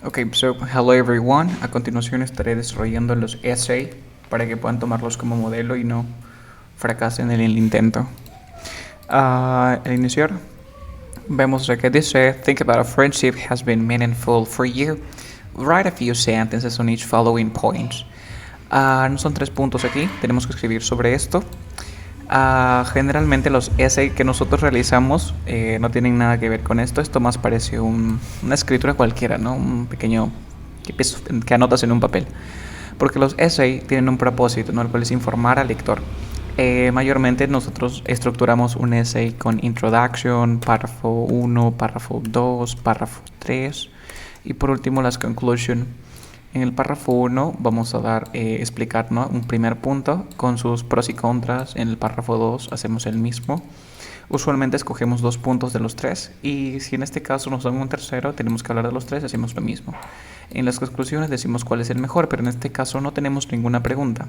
Okay, so hello everyone. A continuación estaré desarrollando los essays para que puedan tomarlos como modelo y no fracasen en el intento. Al iniciar, vemos que dice: Think about a friendship has been meaningful for you. Write a few sentences on each following point. No son 3 puntos aquí, tenemos que escribir sobre esto. Generalmente los essays que nosotros realizamos no tienen nada que ver con esto. Esto más parece una escritura cualquiera, ¿no? Un pequeño que anotas en un papel. Porque los essays tienen un propósito, ¿no? El cual es informar al lector. Mayormente nosotros estructuramos un essay con introduction, párrafo 1, párrafo 2, párrafo 3 y por último las conclusion. En el párrafo 1 vamos a explicar, ¿no?, un primer punto con sus pros y contras. En el párrafo 2 hacemos el mismo. Usualmente escogemos 2 puntos de los 3 y si en este caso nos dan un tercero, tenemos que hablar de los 3 y hacemos lo mismo. En las conclusiones decimos cuál es el mejor, pero en este caso no tenemos ninguna pregunta.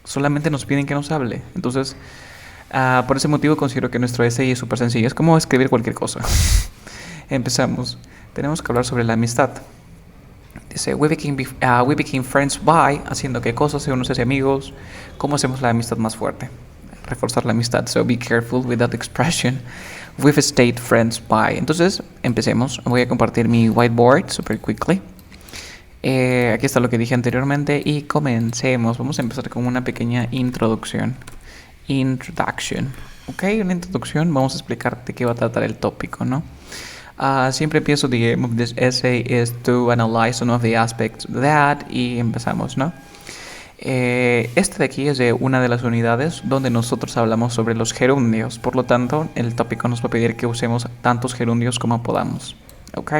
Solamente nos piden que nos hable. Entonces, por ese motivo considero que nuestro essay es súper sencillo. Es como escribir cualquier cosa. Empezamos. Tenemos que hablar sobre la amistad. Dice, we became friends by, haciendo qué cosas, uno se hace amigos. ¿Cómo hacemos la amistad más fuerte? Reforzar la amistad. So be careful with that expression. We've stayed friends by. Entonces, empecemos. Voy a compartir mi whiteboard super quickly. Aquí está lo que dije anteriormente y comencemos. Vamos a empezar con una pequeña introducción. Introduction. Ok, una introducción. Vamos a explicar de qué va a tratar el tópico, ¿no? Siempre pienso the aim of this essay is to analyze some of the aspects that, y empezamos, ¿no? Este de aquí es de una de las unidades donde nosotros hablamos sobre los gerundios. Por lo tanto, el tópico nos va a pedir que usemos tantos gerundios como podamos, ¿ok?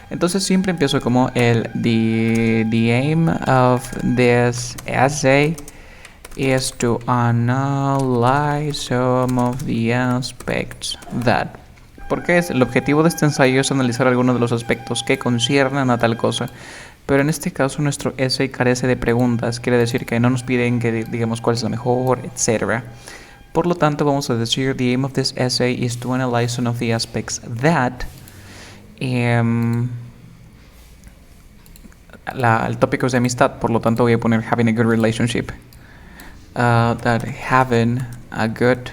Entonces siempre empiezo como the aim of this essay is to analyze some of the aspects that. Porque el objetivo de este ensayo es analizar algunos de los aspectos que conciernan a tal cosa. Pero en este caso nuestro essay carece de preguntas. Quiere decir que no nos piden que digamos cuál es la mejor, etc. Por lo tanto vamos a decir: the aim of this essay is to analyze some of the aspects that. El tópico es de amistad. Por lo tanto voy a poner having a good relationship. That having a good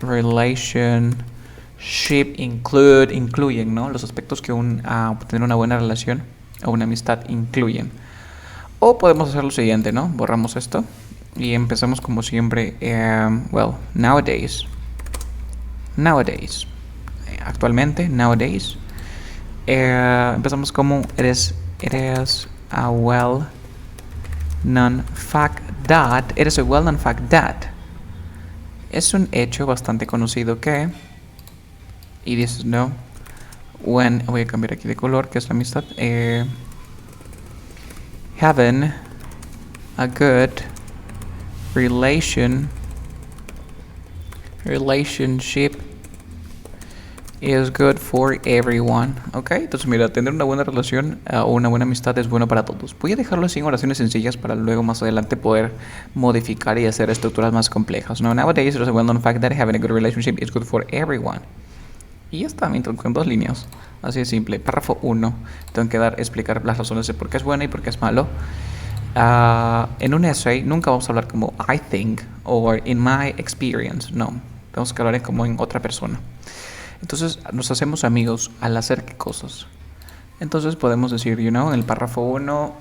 relationship incluyen, ¿no?, los aspectos que tener una buena relación o una amistad incluyen. O podemos hacer lo siguiente, ¿no? Borramos esto y empezamos como siempre. Nowadays, actualmente, nowadays, empezamos como it is a well-known fact that. It is a well-known fact that. Es un hecho bastante conocido que, y dices no, when, voy a cambiar aquí de color, que es la amistad, having a good relationship is good for everyone. Ok, entonces mira, tener una buena relación o una buena amistad es bueno para todos. Voy a dejarlo así en oraciones sencillas para luego más adelante poder modificar y hacer estructuras más complejas. No, nowadays there's a well-known fact that having a good relationship is good for everyone. Y ya está, me introdujo en 2 líneas. Así de simple. Párrafo 1. Tengo que explicar las razones de por qué es bueno y por qué es malo. En un essay nunca vamos a hablar como I think o in my experience. No, tenemos que hablar como en otra persona. Entonces nos hacemos amigos al hacer qué cosas. Entonces podemos decir, en el párrafo 1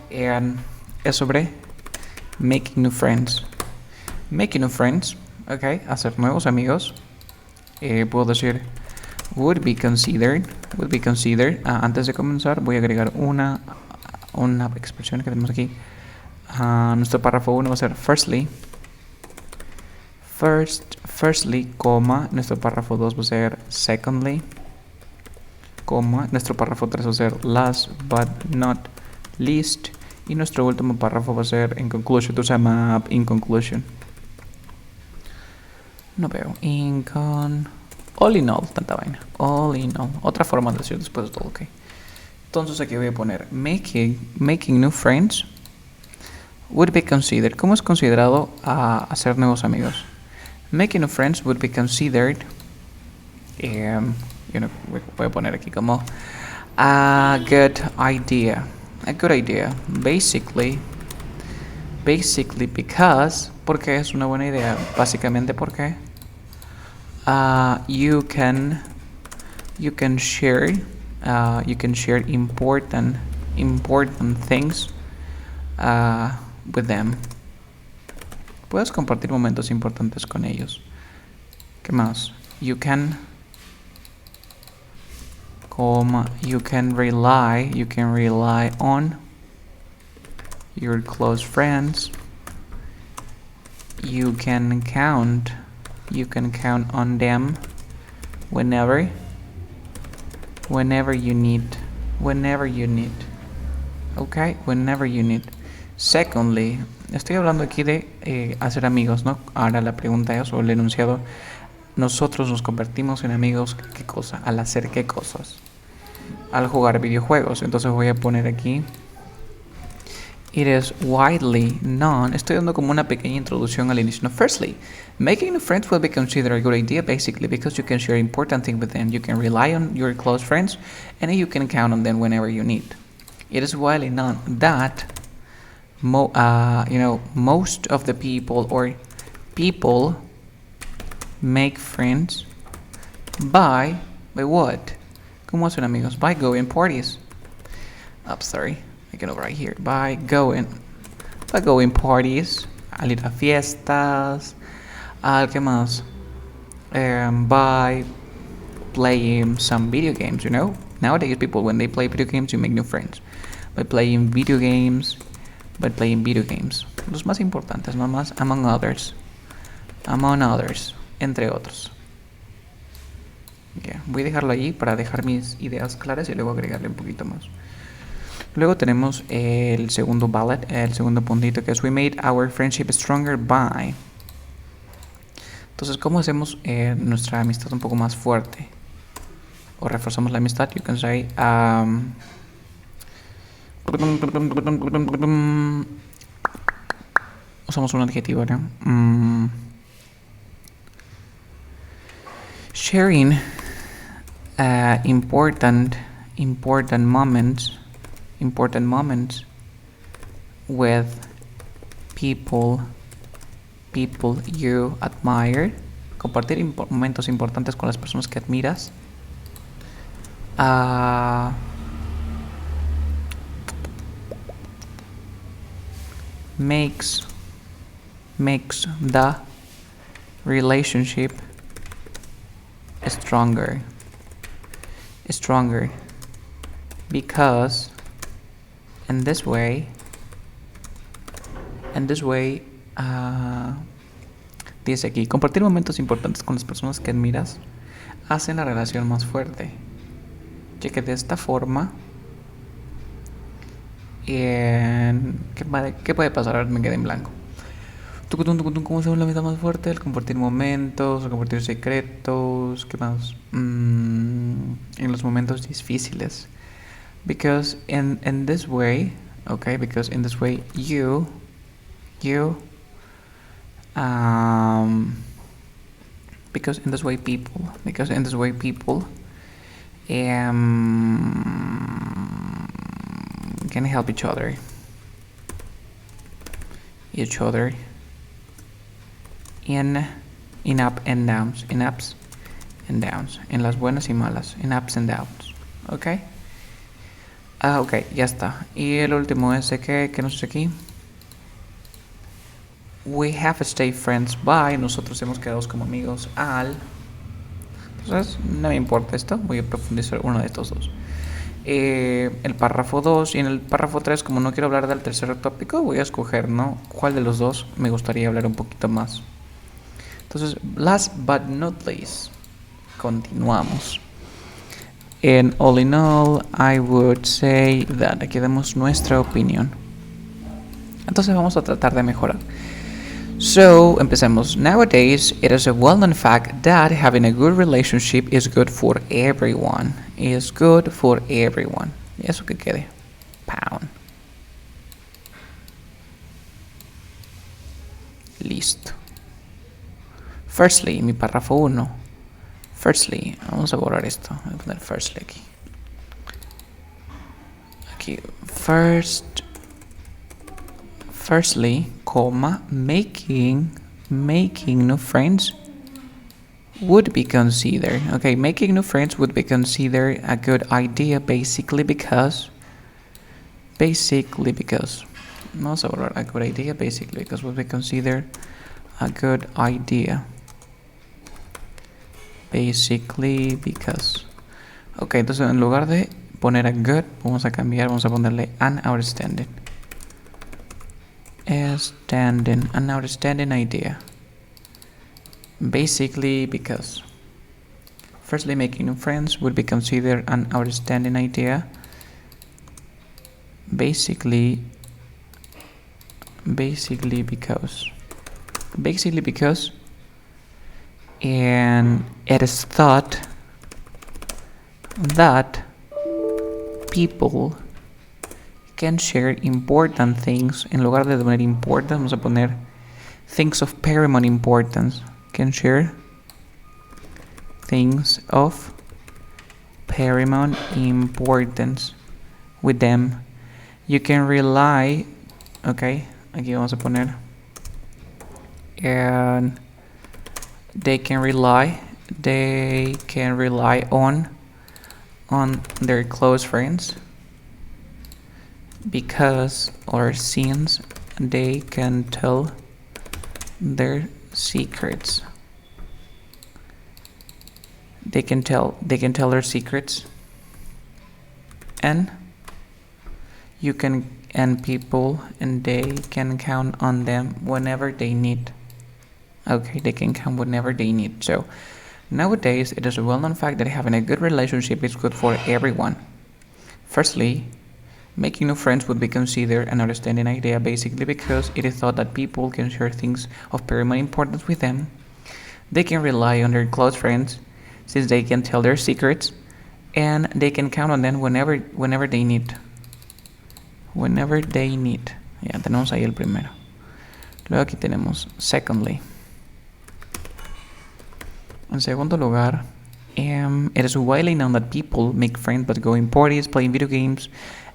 es sobre making new friends. Making new friends, ok, hacer nuevos amigos. Puedo decir would be considered. Antes de comenzar voy a agregar una expresión que tenemos aquí. Nuestro párrafo 1 va a ser firstly, coma, nuestro párrafo 2 va a ser secondly, coma, nuestro párrafo 3 va a ser last but not least, y nuestro último párrafo va a ser in conclusion. To sum up, in conclusion. No veo. All in all, tanta vaina. All in all. Otra forma de decir después de todo, ok. Entonces aquí voy a poner making new friends would be considered. ¿Cómo es considerado hacer nuevos amigos? Making new friends would be considered, voy a poner aquí como A good idea. A good idea. Basically because. ¿Por qué es una buena idea? Básicamente porque you can share important things with them. Puedes compartir momentos importantes con ellos. ¿Qué más? You can rely on your close friends. You can count on them whenever you need. Okay, whenever you need. Secondly, estoy hablando aquí de hacer amigos, ¿no? Ahora la pregunta es, o el enunciado, nosotros nos convertimos en amigos, ¿qué cosa? Al hacer qué cosas. Al jugar videojuegos. Entonces voy a poner aquí, it is widely known. Estoy dando como una pequeña introducción al inicio. No, firstly, making new friends will be considered a good idea basically because you can share important things with them. You can rely on your close friends and you can count on them whenever you need. It is widely known that most of the people make friends by what? ¿Cómo hacen amigos? By going parties. Sorry, I get over right here. By going parties, al ir a fiestas, ¿qué más? By playing some video games, you know? Nowadays people, when they play video games, you make new friends. By playing video games. Los más importantes, no más, among others, entre otros. Yeah. Voy a dejarlo allí para dejar mis ideas claras y luego agregarle un poquito más. Luego tenemos el segundo bullet, el segundo puntito, que es we made our friendship stronger by. Entonces, ¿cómo hacemos nuestra amistad un poco más fuerte? O reforzamos la amistad, you can say usamos un adjetivo, ¿no? Sharing important moments with people you admire. Compartir momentos importantes con las personas que admiras. Makes the relationship stronger because in this way dice aquí, compartir momentos importantes con las personas que admiras hacen la relación más fuerte, ya que de esta forma ¿qué puede pasar? Ahora me quedé en blanco. ¿Cómo se vuelve la amistad más fuerte? El compartir momentos, el compartir secretos, ¿qué más? En los momentos difíciles. Because in this way, okay, because in this way you because in this way people can help each other in ups and downs, en las buenas y malas, in ups and downs, okay. Ok, ya está. Y el último es de que nos dice aquí, we have stayed friends by, nosotros hemos quedado como amigos al. Entonces no me importa esto, voy a profundizar uno de estos dos. El párrafo 2 y en el párrafo 3, como no quiero hablar del tercer tópico, voy a escoger, ¿no? ¿Cuál de los dos me gustaría hablar un poquito más? Entonces, last but not least, continuamos. And all in all, I would say that aquí damos nuestra opinión. Entonces vamos a tratar de mejorar. So, empecemos. Nowadays, it is a well-known fact that having a good relationship is good for everyone. Is good for everyone. Y eso que quede. Pound. Listo. Firstly, mi párrafo 1. Firstly, vamos a borrar esto. Voy a poner firstly aquí. Okay, firstly, comma, making new friends would be considered. Okay, making new friends would be considered a good idea basically because vamos a borrar a good idea basically because would be considered a good idea basically because. Ok, entonces en lugar de poner a good vamos a ponerle an outstanding idea basically because. Firstly, making new friends would be considered an outstanding idea basically because and it is thought that people can share important things. En lugar de poner important, vamos a poner things of paramount importance. Can share things of paramount importance with them. You can rely. Ok, aquí vamos a poner. And they can rely on their close friends because or since they can tell their secrets. They can tell their secrets, and people and they can count on them whenever they need. Okay, they can count whenever they need. So nowadays it is a well-known fact that having a good relationship is good for everyone. Firstly, making new friends would be considered an outstanding idea basically because it is thought that people can share things of paramount importance with them. They can rely on their close friends since they can tell their secrets, and they can count on them whenever they need. Whenever they need. Ya tenemos ahí el primero. Luego aquí tenemos secondly. En segundo lugar, it is widely known that people make friends by going parties, playing video games,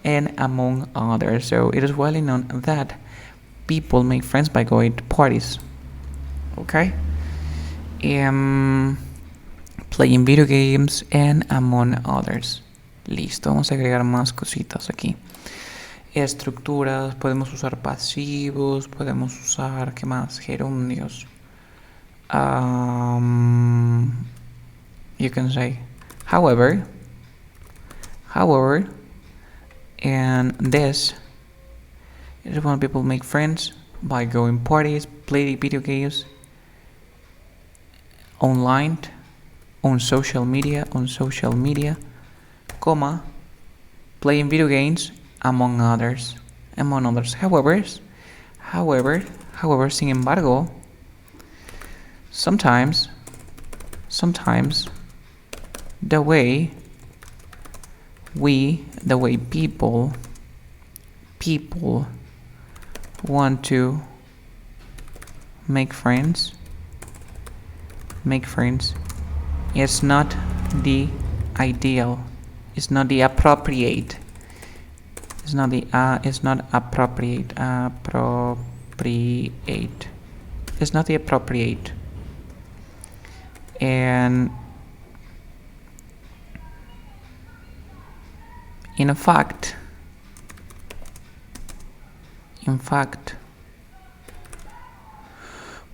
and among others. So it is widely known that people make friends by going to parties. Okay? Playing video games and among others. Listo, vamos a agregar más cositas aquí. Estructuras, podemos usar pasivos, podemos usar, ¿qué más? Gerundios. You can say however, and this is when people make friends by going parties, play video games, online, on social media, comma, playing video games, among others. However, sin embargo, sometimes the way people want to make friends is not the ideal, it's not the appropriate, it's not appropriate, and in fact,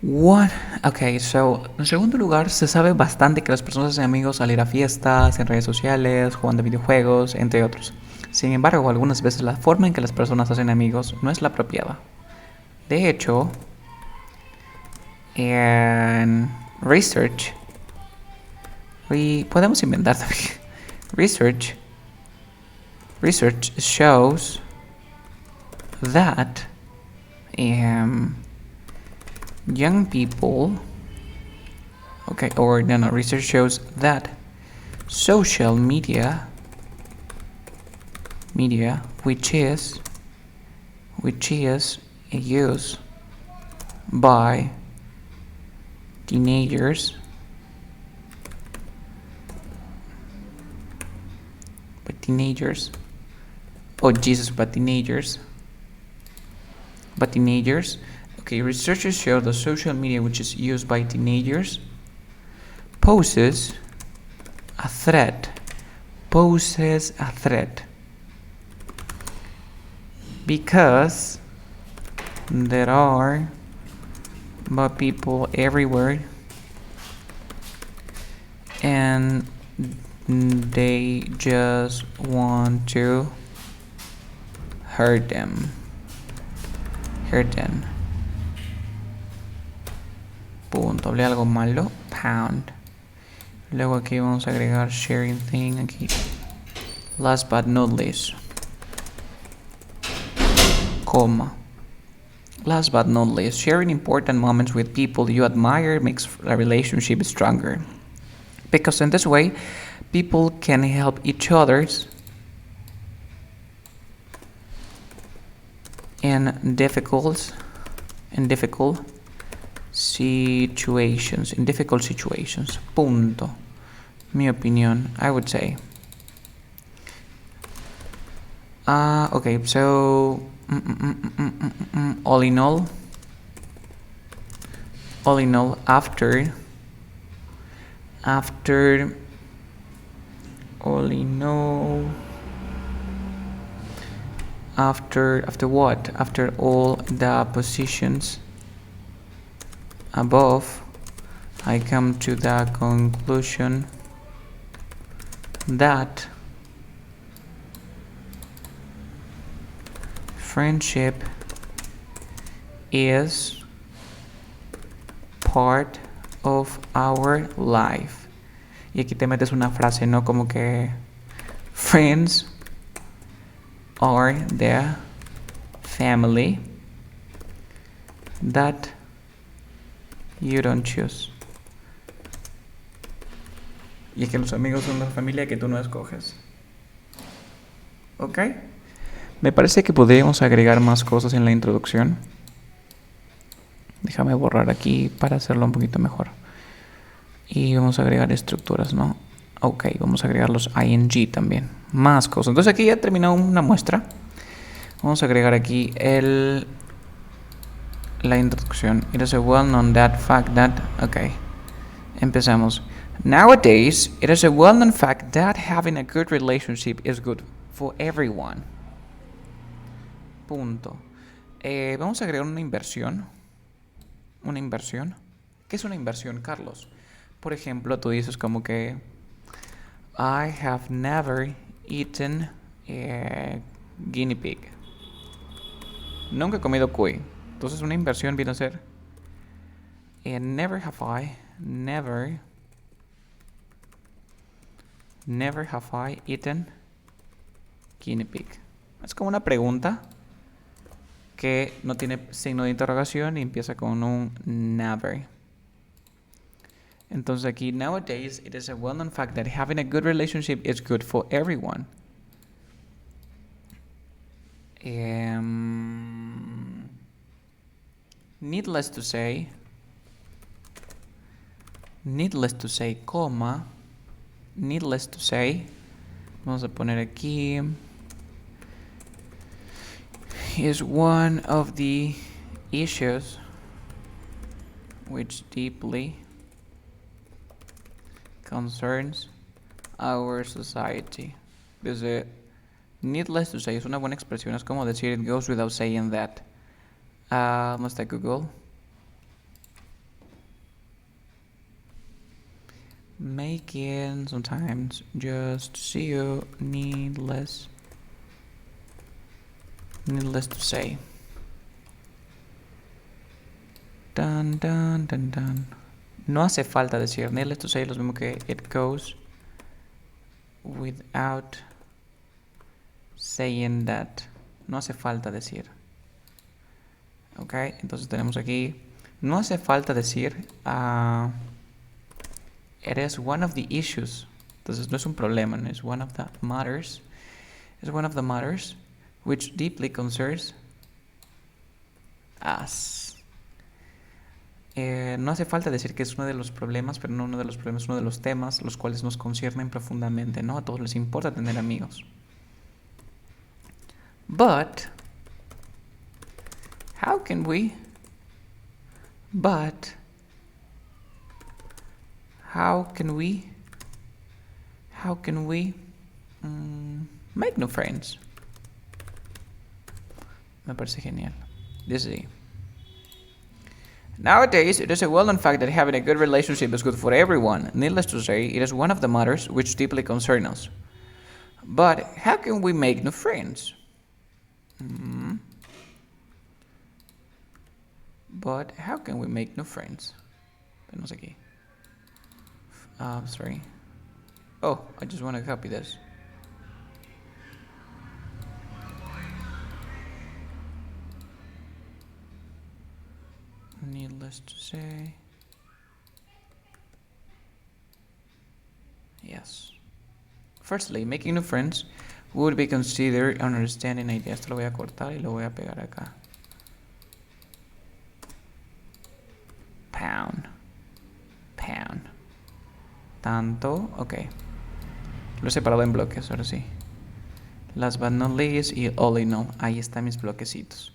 what? Okay, so en segundo lugar, se sabe bastante que las personas hacen amigos al ir a fiestas, en redes sociales, jugando videojuegos, entre otros. Sin embargo, algunas veces la forma en que las personas hacen amigos no es la apropiada. De hecho, en research, podemos inventar también. Research shows that young people, research shows that social media, which is used by teenagers, Oh Jesus, but teenagers. Okay, researchers show that social media which is used by teenagers poses a threat because there are but people everywhere and they just want to hurt them. Punto. Hablé algo malo. Pound. Luego aquí vamos a agregar sharing thing aquí. Last but not least. Coma. Last but not least, sharing important moments with people you admire makes a relationship stronger. Because in this way, people can help each other in difficult situations. Punto. Mi opinión, I would say. Okay, so all in all, after what? After all the positions above, I come to the conclusion that friendship is part of our life. Y aquí te metes una frase, ¿no? Como que friends are the family that you don't choose. Y es que los amigos son la familia que tú no escoges. ¿Ok? Me parece que podríamos agregar más cosas en la introducción. Déjame borrar aquí para hacerlo un poquito mejor. Y vamos a agregar estructuras, ¿no? Ok, vamos a agregar los ing también. Más cosas. Entonces aquí ya terminó una muestra. Vamos a agregar aquí la introducción. It is a well-known fact that... Ok, empezamos. Nowadays, it is a well-known fact that having a good relationship is good for everyone. Punto. Vamos a agregar una inversión. ¿Qué es una inversión, Carlos? Por ejemplo, tú dices como que I have never eaten guinea pig. Nunca he comido cuy. Entonces una inversión viene a ser never have I eaten guinea pig. Es como una pregunta que no tiene signo de interrogación y empieza con un never. Entonces aquí, nowadays, it is a well-known fact that having a good relationship is good for everyone. Needless to say, coma, needless to say, vamos a poner aquí, is one of the issues which deeply concerns our society. Desde needless to say es una buena expresión, es como decir it goes without saying that. Must I Google? Making sometimes just see you needless to say. Dun, dun, dun, dun. No hace falta decir needless to say, lo mismo que it goes without saying that. No hace falta decir. Ok, entonces tenemos aquí, no hace falta decir it is one of the issues. Entonces no es un problema, no es one of the matters. It's one of the matters which deeply concerns us. No hace falta decir que es uno de los problemas, pero no uno de los problemas, uno de los temas los cuales nos conciernen profundamente, ¿no? A todos les importa tener amigos. But how can we make new friends? Me parece genial. Dice: nowadays, it is a well-known fact that having a good relationship is good for everyone. Needless to say, it is one of the matters which deeply concern us. But how can we make new friends? But how can we make new friends? Tenemos aquí. Sorry. Oh, I just want to copy this. Needless to say. Yes. Firstly, making new friends would be considered understanding ideas. Esto lo voy a cortar y lo voy a pegar acá. Pound. Tanto, ok. Lo he separado en bloques, ahora sí. Last but not least y all in all. Ahí están mis bloquecitos.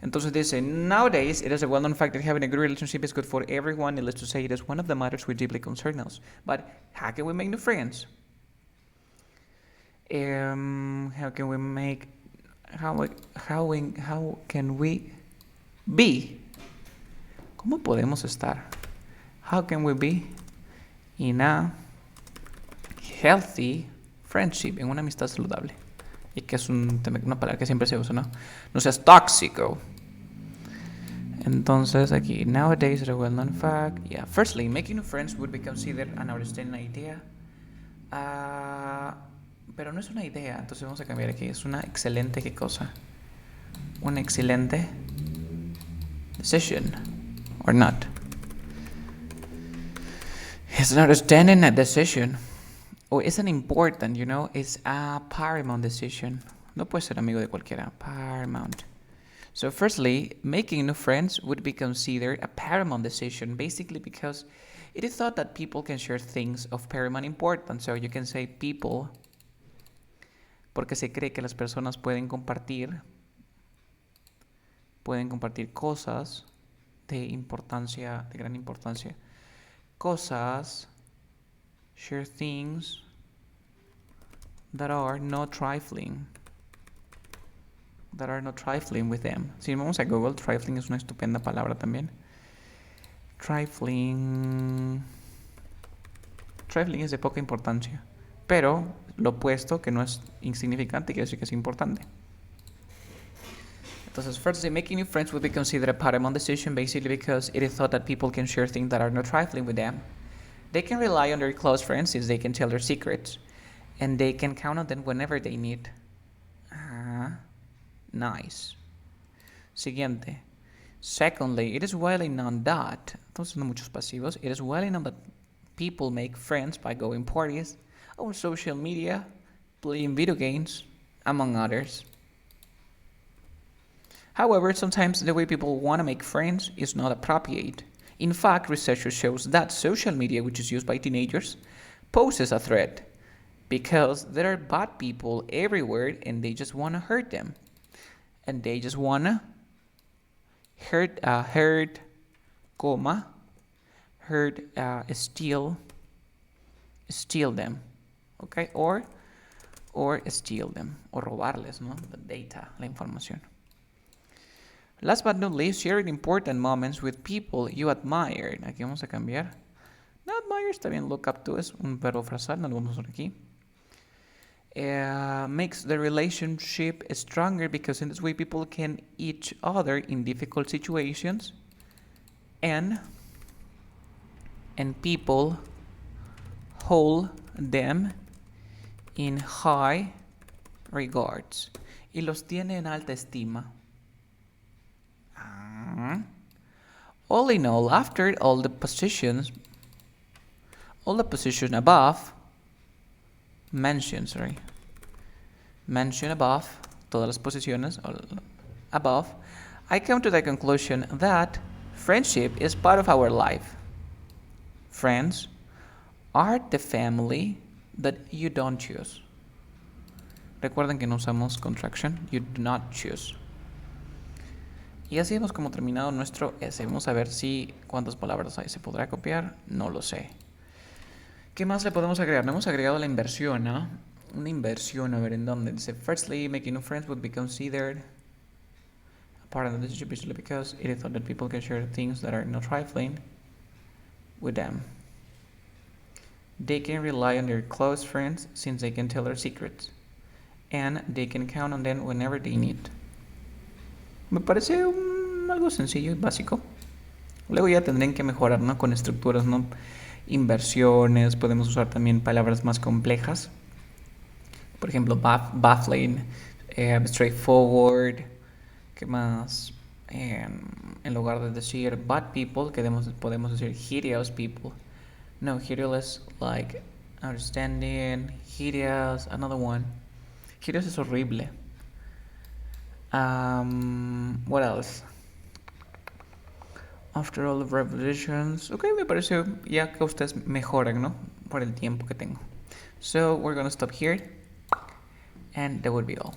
Entonces dice: nowadays, it is a well-known fact that having a good relationship is good for everyone. Needless to say, it is one of the matters which deeply concern us. But how can we make new friends? How can we be? ¿Cómo podemos estar? How can we be in a healthy friendship, en una amistad saludable? Y que es una palabra que siempre se usa, ¿no? No seas tóxico. Entonces aquí, nowadays is a well-known fact. Yeah, firstly, making new friends would be considered an outstanding idea. Pero no es una idea, entonces vamos a cambiar aquí. Es una excelente, ¿qué cosa? Una excelente decision, or not. It's an outstanding decision. O es an important, it's a paramount decision. No puede ser amigo de cualquiera. Paramount. So firstly, making new friends would be considered a paramount decision, basically because it is thought that people can share things of paramount importance. So you can say people, porque se cree que las personas pueden compartir cosas de gran importancia. Cosas, share things that are not trifling with them. Si vamos a Google, trifling es una estupenda palabra también. Trifling es de poca importancia, pero lo opuesto, que no es insignificante, quiere decir que es importante. Entonces, firstly, making new friends would be considered a paramount decision, basically because it is thought that people can share things that are not trifling with them. They can rely on their close friends since they can tell their secrets, and they can count on them whenever they need. Nice. Siguiente. Secondly, it is widely known that, entonces no muchos pasivos, it is widely known that people make friends by going parties, over social media, playing video games, among others. However, sometimes the way people want to make friends is not appropriate. In fact, research shows that social media, which is used by teenagers, poses a threat because there are bad people everywhere and they just want to hurt them. And they just want to steal them. Okay? Or steal them. O robarles, ¿no? The data, la información. Last but not least, sharing important moments with people you admire. Aquí vamos a cambiar. No admire, está bien. Look up to es un verbo frasal, no lo vamos a usar aquí. Makes the relationship stronger because in this way people can each other in difficult situations and people hold them in high regards. Y los tiene en alta estima. All in all, after all the positions above mentioned above, todas las posiciones above, I come to the conclusion that friendship is part of our life. Friends are the family that you don't choose. Recuerden que no usamos contraction. You do not choose. Y así hemos como terminado nuestro essay. Vamos a ver si cuántas palabras hay. ¿Se podrá copiar? No lo sé. ¿Qué más le podemos agregar? No hemos agregado la inversión, ¿no? Una inversión, a ver, ¿en dónde? Dice, firstly, making new friends would be considered a part of the decision precisely because it is thought that people can share things that are not trifling with them. They can rely on their close friends since they can tell their secrets. And they can count on them whenever they need. Me parece algo sencillo y básico. Luego ya tendrán que mejorar, ¿no? Con estructuras, ¿no? Inversiones, podemos usar también palabras más complejas. Por ejemplo, baffling, straightforward. ¿Qué más? En lugar de decir bad people, podemos decir hideous people. No, hideous like understanding, hideous, another one. Hideous es horrible. What else? After all the revolutions. Ok, me parece ya que ustedes mejoran, ¿no? Por el tiempo que tengo. So we're gonna stop here. And that would be all.